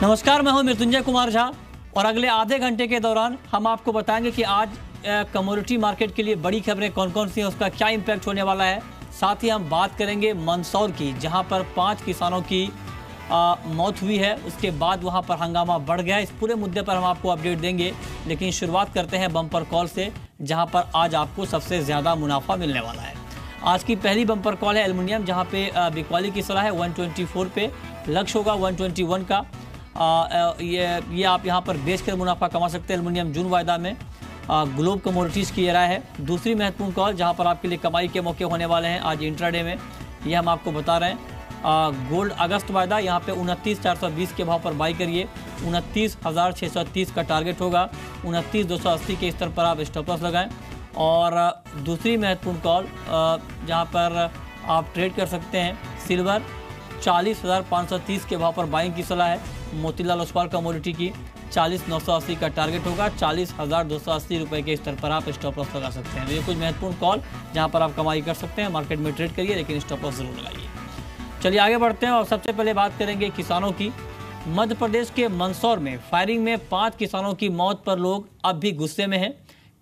नमस्कार, मैं हूं मृत्युंजय कुमार झा और अगले आधे घंटे के दौरान हम आपको बताएंगे कि आज कमोडिटी मार्केट के लिए बड़ी खबरें कौन कौन सी हैं, उसका क्या इम्पैक्ट होने वाला है। साथ ही हम बात करेंगे मंदसौर की, जहां पर 5 किसानों की मौत हुई है, उसके बाद वहां पर हंगामा बढ़ गया। इस पूरे मुद्दे पर हम आपको अपडेट देंगे, लेकिन शुरुआत करते हैं बम्पर कॉल से, जहां पर आज आपको सबसे ज़्यादा मुनाफा मिलने वाला है। आज की पहली बम्पर कॉल है एल्युमिनियम, जहां पे बिकवाली की सलाह है 124 पे, लक्ष्य होगा 121 का। ये आप यहां पर बेचकर मुनाफा कमा सकते हैं। एल्युमिनियम जून वायदा में ग्लोब कमोडिटीज़ की राय है। दूसरी महत्वपूर्ण कॉल जहां पर आपके लिए कमाई के मौके होने वाले हैं आज इंट्राडे में, ये हम आपको बता रहे हैं। गोल्ड अगस्त वायदा, यहाँ पे 29,420 के भाव पर बाई करिए। 29,630 का टारगेट होगा। 29,280 के स्तर पर आप स्टॉप लॉस लगाएं। और दूसरी महत्वपूर्ण कॉल जहाँ पर आप ट्रेड कर सकते हैं, सिल्वर 40,530 के भाव पर बाइंग की सलाह है। मोतीलाल ओसवाल कमोडिटी की 40,980 का टारगेट होगा। 40,280 रुपये के स्तर पर आप स्टॉप लॉस लगा सकते हैं। ये कुछ महत्वपूर्ण कॉल जहाँ पर आप कमाई कर सकते हैं। मार्केट में ट्रेड करिए, लेकिन स्टॉप लॉस जरूर लगाइए। चलिए आगे बढ़ते हैं और सबसे पहले बात करेंगे किसानों की। मध्य प्रदेश के मंदसौर में फायरिंग में 5 किसानों की मौत पर लोग अब भी गुस्से में हैं।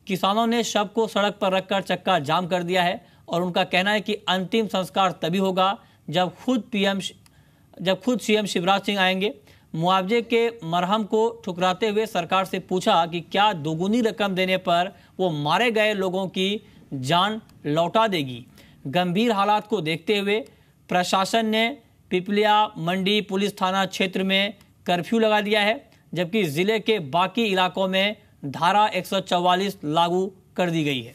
किसानों ने शव को सड़क पर रखकर चक्का जाम कर दिया है और उनका कहना है कि अंतिम संस्कार तभी होगा जब खुद सीएम शिवराज सिंह आएंगे। मुआवजे के मरहम को ठुकराते हुए सरकार से पूछा कि क्या दोगुनी रकम देने पर वो मारे गए लोगों की जान लौटा देगी। गंभीर हालात को देखते हुए प्रशासन ने पिपलिया मंडी पुलिस थाना क्षेत्र में कर्फ्यू लगा दिया है, जबकि जिले के बाकी इलाकों में धारा 144 लागू कर दी गई है।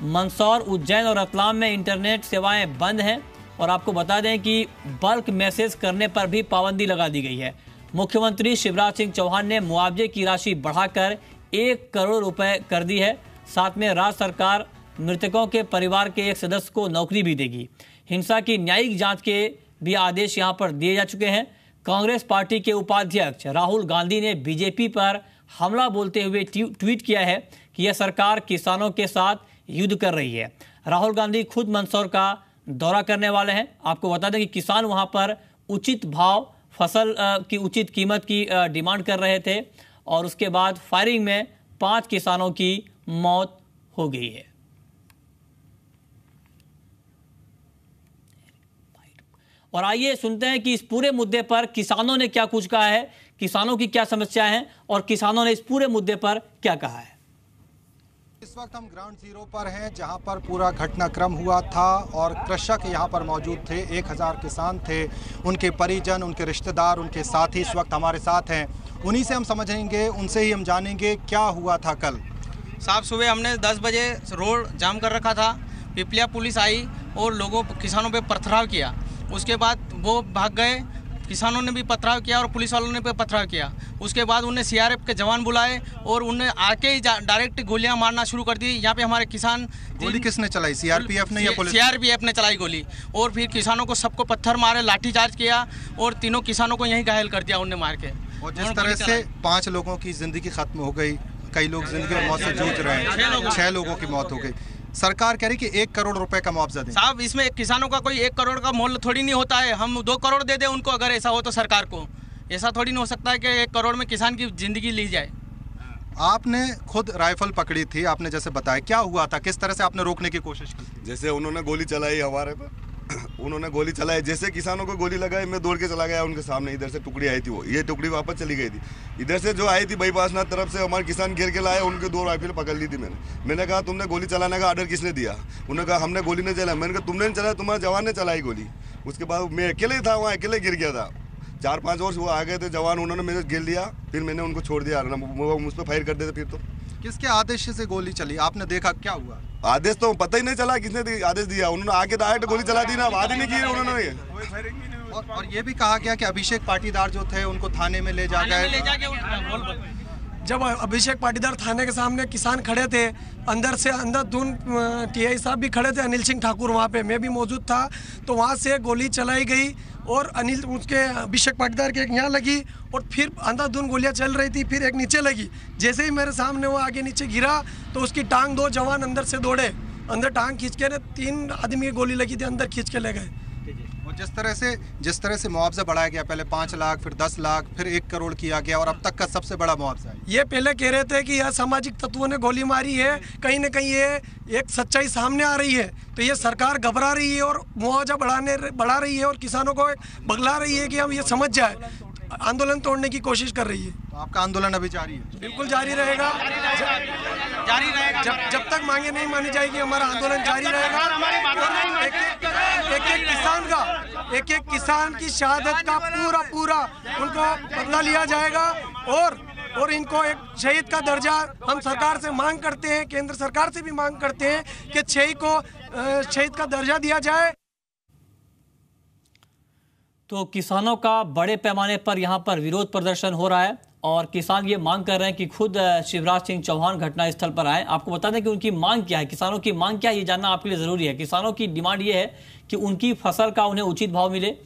मंदसौर, उज्जैन और रतलाम में इंटरनेट सेवाएं बंद हैं और आपको बता दें कि बल्क मैसेज करने पर भी पाबंदी लगा दी गई है। मुख्यमंत्री शिवराज सिंह चौहान ने मुआवजे की राशि बढ़ाकर 1 करोड़ रुपए कर दी है। साथ में राज्य सरकार मृतकों के परिवार के एक सदस्य को नौकरी भी देगी। हिंसा की न्यायिक जांच के भी आदेश यहां पर दिए जा चुके हैं। कांग्रेस पार्टी के उपाध्यक्ष राहुल गांधी ने बीजेपी पर हमला बोलते हुए ट्वीट किया है कि यह सरकार किसानों के साथ युद्ध कर रही है। राहुल गांधी खुद मंदसौर का दौरा करने वाले हैं। आपको बता दें कि किसान वहां पर उचित भाव, फसल की उचित कीमत की डिमांड कर रहे थे और उसके बाद फायरिंग में 5 किसानों की मौत हो गई है। और आइए सुनते हैं कि इस पूरे मुद्दे पर किसानों ने क्या कुछ कहा है, किसानों की क्या समस्या है और किसानों ने इस पूरे मुद्दे पर क्या कहा है। इस वक्त हम ग्राउंड जीरो पर हैं, जहां पर पूरा घटनाक्रम हुआ था और कृषक यहां पर मौजूद थे। 1000 किसान थे, उनके परिजन, उनके रिश्तेदार, उनके साथी इस वक्त हमारे साथ हैं। उन्हीं से हम समझेंगे, उनसे ही हम जानेंगे क्या हुआ था कल। साहब, सुबह हमने 10 बजे रोड जाम कर रखा था। पिपलिया पुलिस आई और किसानों पे पथराव किया। उसके बाद वो भाग गए। किसानों ने भी पथराव किया और पुलिस वालों ने भी पथराव किया। उसके बाद उन्हें सीआरपीएफ के जवान बुलाए और उन्हें आके ही डायरेक्ट गोलियां मारना शुरू कर दी। यहाँ पे हमारे किसान, गोली किसने चलाई, सीआरपीएफ ने या पुलिस? सीआरपीएफ ने चलाई गोली और फिर किसानों को सबको पत्थर मारे, लाठीचार्ज किया और तीनों किसानों को यहीं घायल कर दिया उन्हें मार के। और जिस तरह से 5 लोगों की जिंदगी खत्म हो गई, कई लोग जिंदगी और मौत से जूझ रहे हैं, 6 लोगों की मौत हो गई। सरकार कह रही कि 1 करोड़ रुपए का मुआवजा दें। साहब, इसमें किसानों का कोई 1 करोड़ का मोल थोड़ी नहीं होता है। हम 2 करोड़ दे दें उनको, अगर ऐसा हो तो सरकार को। ऐसा थोड़ी नहीं हो सकता है कि 1 करोड़ में किसान की जिंदगी ली जाए। आपने खुद राइफल पकड़ी थी, आपने जैसे बताया, क्या हुआ था, किस तरह से आपने रोकने की कोशिश की? जैसे उन्होंने गोली चलाई हमारे पर, उन्होंने गोली चलाई, जैसे किसानों को गोली लगाई, मैं दौड़ के चला गया उनके सामने। इधर से टुकड़ी आई थी, वो ये टुकड़ी वापस चली गई थी। इधर से जो आई थी बाईपासनाथ तरफ से, हमारे किसान घेर के लाए, उनके 2 राइफल पकड़ ली थी मैंने कहा तुमने गोली चलाने का ऑर्डर किसने दिया? उन्होंने कहा हमने गोली नहीं चलाया। मैंने कहा तुमने नहीं चलाया, तुम्हारे जवान ने चलाई गोली। उसके बाद मैं अकेले था वहाँ, अकेले गिर गया था। 4-5 और वो आ गए थे जवान, उन्होंने मेरे गिर लिया, फिर मैंने उनको छोड़ दिया। मुझ पर फायर कर देते। फिर तो किसके आदेश से गोली चली, आपने देखा, क्या हुआ? आदेश तो पता ही नहीं चला किसने आदेश दिया। उन्होंने आके डायरेक्ट गोली चला दी ना, बात ही नहीं की उन्होंने। और ये भी कहा गया कि अभिषेक पाटीदार जो थे उनको थाने में ले जाके जब अभिषेक पाटीदार थाने के सामने किसान खड़े थे, अंदर दून टीआई साहब भी खड़े थे, अनिल सिंह ठाकुर वहाँ पे, मैं भी मौजूद था, तो वहाँ से गोली चलाई गई और उसके अभिषेक पाटीदार के एक यहाँ लगी और फिर अंधाधुंध गोलियां चल रही थी, फिर एक नीचे लगी। जैसे ही मेरे सामने वो आगे नीचे गिरा तो उसकी टांग 2 जवान अंदर से दौड़े, अंदर टांग खींच के 3 आदमी की गोली लगी थी, अंदर खींच के ले गए। और जिस तरह से मुआवजा बढ़ाया गया, पहले 5 लाख, फिर 10 लाख, फिर 1 करोड़ किया गया और अब तक का सबसे बड़ा मुआवजा है। ये पहले कह रहे थे कि यह सामाजिक तत्वों ने गोली मारी है, कहीं ना कहीं ये एक सच्चाई सामने आ रही है, तो ये सरकार घबरा रही है और मुआवजा बढ़ा रही है और किसानों को बगला रही है कि हम ये समझ जाए, आंदोलन तोड़ने की कोशिश कर रही है। तो आपका आंदोलन अभी जारी है? बिल्कुल जारी रहेगा, जब तक मांगे नहीं मानी जाएगी हमारा आंदोलन जारी रहेगा। एक एक किसान की शहादत का पूरा उनको बदला लिया जाएगा और इनको एक शहीद का दर्जा हम सरकार से मांग करते हैं, केंद्र सरकार से भी मांग करते हैं कि शहीद का दर्जा दिया जाए। तो किसानों का बड़े पैमाने पर यहाँ पर विरोध प्रदर्शन हो रहा है और किसान ये मांग कर रहे हैं कि खुद शिवराज सिंह चौहान घटनास्थल पर आए। आपको बता दें कि उनकी मांग क्या है, किसानों की मांग क्या है, ये जानना आपके लिए ज़रूरी है। किसानों की डिमांड ये है कि उनकी फसल का उन्हें उचित भाव मिले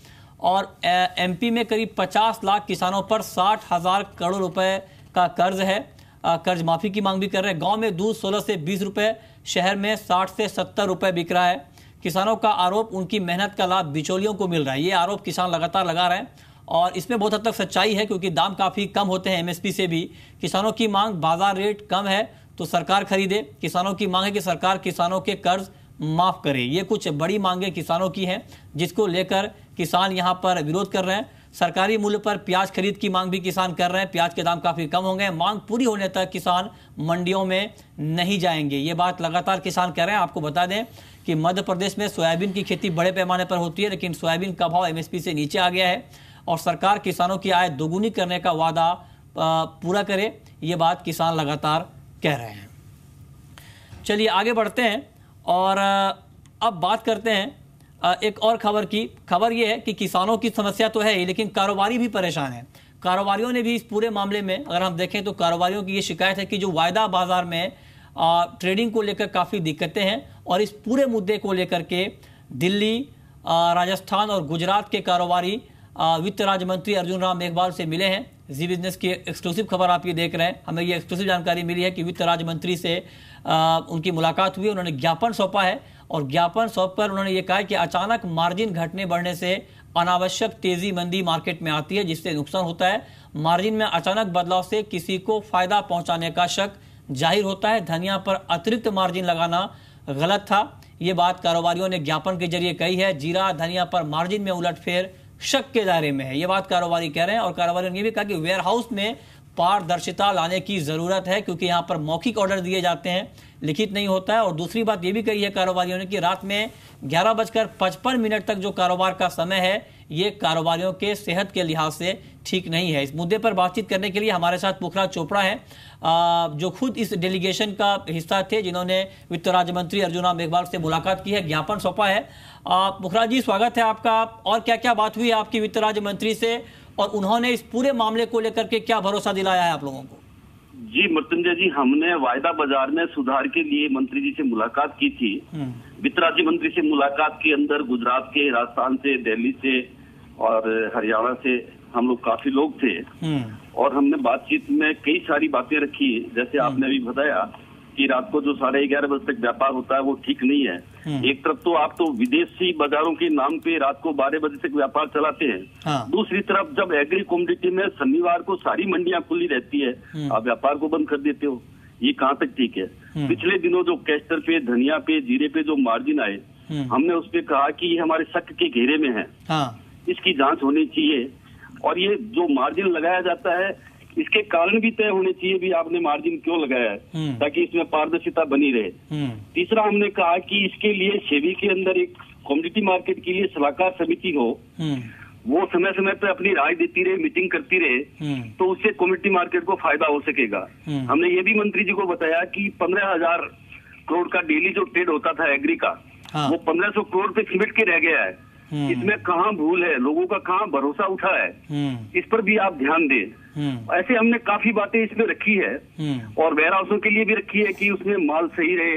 और एमपी में करीब 50 लाख किसानों पर 60,000 करोड़ रुपए का कर्ज है, कर्ज माफ़ी की मांग भी कर रहे हैं। गाँव में दूध 16 से 20 रुपये, शहर में 60 से 70 रुपये बिक रहा है। किसानों का आरोप उनकी मेहनत का लाभ बिचौलियों को मिल रहा है, ये आरोप किसान लगातार लगा रहे हैं और इसमें बहुत हद तक सच्चाई है क्योंकि दाम काफ़ी कम होते हैं एमएसपी से भी। किसानों की मांग बाजार रेट कम है तो सरकार खरीदे, किसानों की मांग है कि सरकार किसानों के कर्ज माफ़ करे। ये कुछ बड़ी मांगें किसानों की हैं जिसको लेकर किसान यहाँ पर विरोध कर रहे हैं। सरकारी मूल्य पर प्याज खरीद की मांग भी किसान कर रहे हैं, प्याज के दाम काफ़ी कम होंगे, मांग पूरी होने तक किसान मंडियों में नहीं जाएंगे, ये बात लगातार किसान कह रहे हैं। आपको बता दें कि मध्य प्रदेश में सोयाबीन की खेती बड़े पैमाने पर होती है, लेकिन सोयाबीन का भाव एमएसपी से नीचे आ गया है और सरकार किसानों की आय दोगुनी करने का वादा पूरा करे, ये बात किसान लगातार कह रहे हैं। चलिए आगे बढ़ते हैं और अब बात करते हैं एक और खबर की। खबर ये है कि किसानों की समस्या तो है ही, लेकिन कारोबारी भी परेशान है। कारोबारियों ने भी इस पूरे मामले में अगर हम देखें तो कारोबारियों की ये शिकायत है कि जो वायदा बाजार में ट्रेडिंग को लेकर काफ़ी दिक्कतें हैं और इस पूरे मुद्दे को लेकर के दिल्ली, राजस्थान और गुजरात के कारोबारी वित्त राज्य मंत्री अर्जुन राम मेघवाल से मिले हैं। जी बिजनेस की एक्सक्लूसिव खबर आप ये देख रहे हैं। हमें ये एक्सक्लूसिव जानकारी मिली है कि वित्त राज्य मंत्री से उनकी मुलाकात हुई, उन्होंने ज्ञापन सौंपा है और ज्ञापन सौंपकर उन्होंने ये कहा कि अचानक मार्जिन घटने बढ़ने से अनावश्यक तेजी मंदी मार्केट में आती है जिससे नुकसान होता है। मार्जिन में अचानक बदलाव से किसी को फायदा पहुंचाने का शक जाहिर होता है। धनिया पर अतिरिक्त मार्जिन लगाना गलत था, ये बात कारोबारियों ने ज्ञापन के जरिए कही है। जीरा, धनिया पर मार्जिन में उलटफेर शक के दायरे में है, ये बात कारोबारी कह रहे हैं। और कारोबारियों ने ये भी कहा कि वेयर हाउस में पारदर्शिता लाने की जरूरत है क्योंकि यहाँ पर मौखिक ऑर्डर दिए जाते हैं, लिखित नहीं होता है। और दूसरी बात ये भी कही है कारोबारियों ने कि रात में 11:55 तक जो कारोबार का समय है ये कारोबारियों के सेहत के लिहाज से ठीक नहीं है। इस मुद्दे पर बातचीत करने के लिए हमारे साथ पुखराज चोपड़ा हैं जो खुद इस डेलीगेशन का हिस्सा थे, जिन्होंने वित्त राज्य मंत्री अर्जुन राम मेघवाल से मुलाकात की है, ज्ञापन सौंपा है। पुखराज जी, स्वागत है आपका। और क्या क्या बात हुई आपकी वित्त राज्य मंत्री से और उन्होंने इस पूरे मामले को लेकर के क्या भरोसा दिलाया है आप लोगों को? जी मृत्युंजय जी, हमने वायदा बाजार में सुधार के लिए मंत्री जी से मुलाकात की थी। वित्त राज्य मंत्री से मुलाकात के अंदर गुजरात के, राजस्थान से, दिल्ली से और हरियाणा से हम लोग काफी लोग थे और हमने बातचीत में कई सारी बातें रखी। जैसे आपने अभी बताया कि रात को जो 11:30 बजे तक व्यापार होता है वो ठीक नहीं है। एक तरफ तो आप तो विदेशी बाजारों के नाम पे रात को 12 बजे तक व्यापार चलाते हैं, दूसरी तरफ जब एग्री कमोडिटी में शनिवार को सारी मंडियां खुली रहती है आप व्यापार को बंद कर देते हो, ये कहाँ तक ठीक है? पिछले दिनों जो कैस्टर पे, धनिया पे, जीरे पे जो मार्जिन आए, हमने उस पर कहा कि ये हमारे शक के घेरे में है, इसकी जांच होनी चाहिए और ये जो मार्जिन लगाया जाता है इसके कारण भी तय होने चाहिए भी आपने मार्जिन क्यों लगाया है ताकि इसमें पारदर्शिता बनी रहे। तीसरा हमने कहा कि इसके लिए सेबी के अंदर एक कमोडिटी मार्केट के लिए सलाहकार समिति हो, वो समय समय पे अपनी राय देती रहे, मीटिंग करती रहे, तो उससे कमोडिटी मार्केट को फायदा हो सकेगा। हमने ये भी मंत्री जी को बताया कि 15,000 करोड़ का डेली जो ट्रेड होता था एग्री का, वो 1500 करोड़ पे सिमट के रह गया है। इसमें कहाँ भूल है, लोगों का कहाँ भरोसा उठा है, इस पर भी आप ध्यान दें। ऐसे हमने काफी बातें इसमें रखी है और वेयर हाउसों के लिए भी रखी है कि उसमें माल सही रहे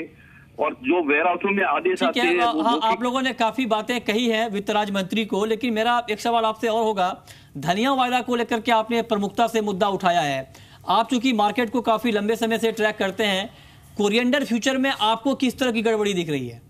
और जो वेयर हाउसों में आदेश आते हैं। हाँ, आप लोगों ने काफी बातें कही हैं वित्त राज्य मंत्री को, लेकिन मेरा एक सवाल आपसे और होगा, धनिया वायदा को लेकर के आपने प्रमुखता से मुद्दा उठाया है। आप चूंकि मार्केट को काफी लंबे समय से ट्रैक करते हैं, कोरिएंडर फ्यूचर में आपको किस तरह की गड़बड़ी दिख रही है?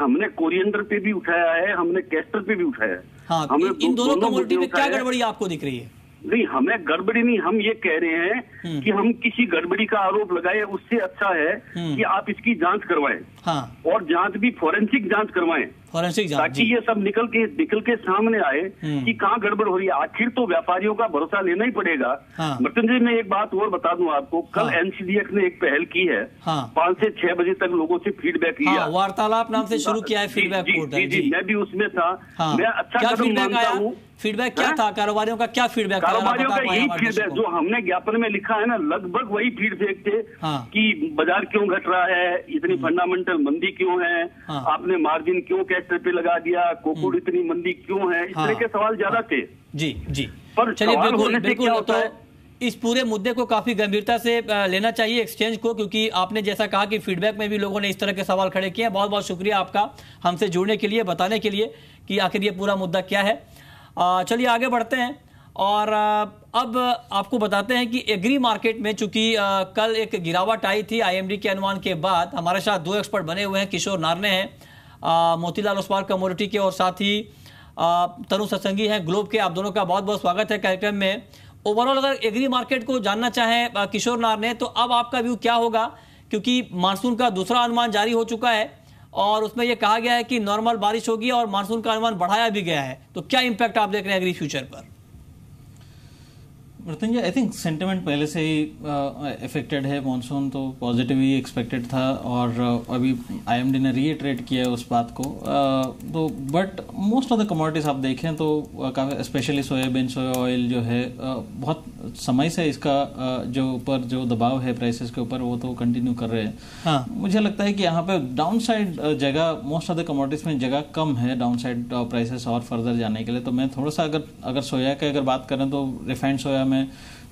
हमने कोरिएंडर पे भी उठाया है, हमने कैस्टर पे भी उठाया है। हाँ, इन दोनों कमोडिटी में क्या गड़बड़ी आपको दिख रही है? नहीं, हमें गड़बड़ी नहीं, हम ये कह रहे हैं कि हम किसी गड़बड़ी का आरोप लगाए, उससे अच्छा है कि आप इसकी जांच करवाएं। हाँ। और जांच भी फॉरेंसिक जांच करवाएं, फॉरेंसिक जांच, ताकि ये सब निकल के सामने आए कि कहाँ गड़बड़ हो रही है। आखिर तो व्यापारियों का भरोसा लेना ही पड़ेगा। हाँ। मृत्युंजय, मैं एक बात और बता दूं आपको, कल NCDX ने एक पहल की है। 5 से 6 बजे तक लोगों से फीडबैक लिया। वार्तालाप नाम से शुरू किया है फीडबैक पोर्टल। जी, मैं भी उसमें था। मैं अच्छा कदम मानता हूँ। फीडबैक क्या था? कारोबारियों का क्या फीडबैक? कारोबारियों का यही फीडबैक जो हमने ज्ञापन में लिखा है ना, लगभग वही फीडबैक थे कि बाजार क्यों घट रहा है, इतनी फंडामेंटल मंदी क्यों है, आपने मार्जिन क्यों कैस्टर पे लगा दिया, कोकोड इतनी मंदी क्यों है, इस तरह के सवाल ज्यादा थे। जी जी, पर चलिए बिल्कुल तो इस पूरे मुद्दे को काफी गंभीरता से लेना चाहिए एक्सचेंज को, क्योंकि आपने जैसा कहा कि फीडबैक में भी लोगों ने इस तरह के सवाल खड़े किए हैं। बहुत बहुत शुक्रिया आपका हमसे जुड़ने के लिए, बताने के लिए कि आखिर ये पूरा मुद्दा क्या है। चलिए आगे बढ़ते हैं और अब आपको बताते हैं कि एग्री मार्केट में चूंकि कल एक गिरावट आई थी IMD के अनुमान के बाद। हमारे साथ 2 एक्सपर्ट बने हुए हैं, किशोर नारने हैं मोतीलाल ओसवाल कमोडिटी के, और साथ ही तनु सत्संगी हैं ग्लोब के। आप दोनों का बहुत बहुत स्वागत है कार्यक्रम में। ओवरऑल अगर एग्री मार्केट को जानना चाहें किशोर नारने, तो अब आपका व्यू क्या होगा, क्योंकि मानसून का दूसरा अनुमान जारी हो चुका है और उसमें यह कहा गया है कि नॉर्मल बारिश होगी और मानसून का अनुमान बढ़ाया भी गया है, तो क्या इंपैक्ट आप देख रहे हैं एग्री फ्यूचर पर? मृत्युंजय, आई थिंक सेंटिमेंट पहले से ही इफेक्टेड है। मानसून तो पॉजिटिव ही एक्सपेक्टेड था और अभी IMD ने रीइटरेट किया है उस बात को। तो but most of the commodities आप देखें तो काफ़ी, स्पेशली सोयाबीन, सोया ऑयल जो है बहुत समय से इसका जो ऊपर जो दबाव है प्राइसेस के ऊपर, वो तो कंटिन्यू कर रहे हैं। हाँ। मुझे लगता है कि यहाँ पे डाउन साइड जगह, मोस्ट ऑफ द कमोडिटीज में जगह कम है डाउन साइड प्राइसेस और फर्दर जाने के लिए। तो मैं थोड़ा सा अगर सोया की अगर बात करें तो रिफाइंड सोया में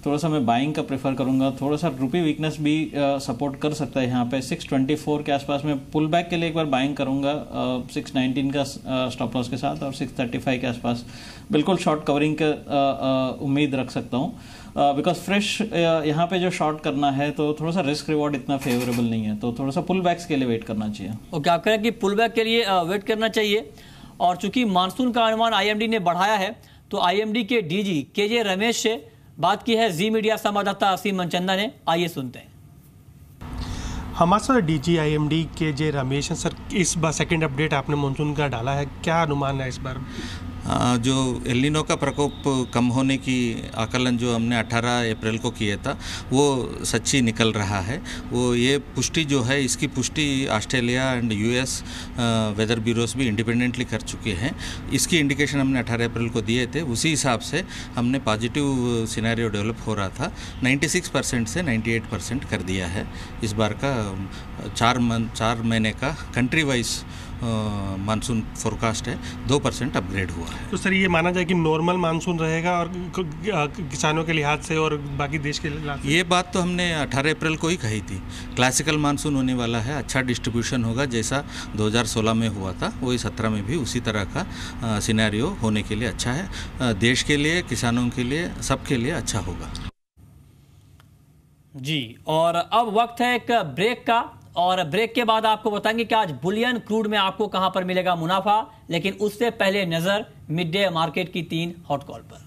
थोड़ा सा मैं बाइंग का प्रेफर करूंगा। थोड़ा सा रुपी वीकनेस भी सपोर्ट कर सकता है यहाँ पे। 624 के आसपास में पुल बैक के लिए एक बार बाइंग करूंगा 619 का स्टॉप लॉस के साथ, और 635 के आसपास बिल्कुल शॉर्ट कवरिंग का उम्मीद रख सकता हूँ। बिकॉज फ्रेश यहाँ पे जो शॉर्ट करना है तो थोड़ा सा रिस्क रिवॉर्ड इतना फेवरेबल नहीं है, तो थोड़ा सा पुल बैक्स के लिए वेट करना चाहिए। ओके, आप कह रहे हैं कि पुल बैक के लिए वेट करना चाहिए। और चूंकि मानसून का अनुमान IMD ने बढ़ाया है, तो IMD के DG KJ रमेश से बात की है जी मीडिया संवाददाता असीम मनचंदा ने। आइए सुनते हैं। हमारे साथ DG IMD KJ रमेश हैं। सर, इस बार सेकंड अपडेट आपने मानसून का डाला है, क्या अनुमान है इस बार? जो एलिनो का प्रकोप कम होने की आकलन जो हमने 18 अप्रैल को किया था, वो सच्ची निकल रहा है। वो ये पुष्टि जो है, इसकी पुष्टि Australia and US weather bureaus भी इंडिपेंडेंटली कर चुके हैं। इसकी इंडिकेशन हमने 18 अप्रैल को दिए थे। उसी हिसाब से हमने पॉजिटिव सिनेरियो डेवलप हो रहा था, 96% से 98% कर दिया है। इस बार का 4 महीने का कंट्री वाइज मानसून फोरकास्ट है, 2% अपग्रेड हुआ है। तो सर, ये माना जाए कि नॉर्मल मानसून रहेगा और किसानों के लिहाज से और बाकी देश के लिहाज से? ये बात तो हमने 18 अप्रैल को ही कही थी। क्लासिकल मानसून होने वाला है, अच्छा डिस्ट्रीब्यूशन होगा, जैसा 2016 में हुआ था वही 17 में भी उसी तरह का सिनेरियो होने के लिए अच्छा है। देश के लिए, किसानों के लिए, सबके लिए अच्छा होगा जी। और अब वक्त है एक ब्रेक का, और ब्रेक के बाद आपको बताएंगे कि आज बुलियन क्रूड में आपको कहां पर मिलेगा मुनाफा। लेकिन उससे पहले नजर मिड डे मार्केट की 3 हॉट कॉल पर।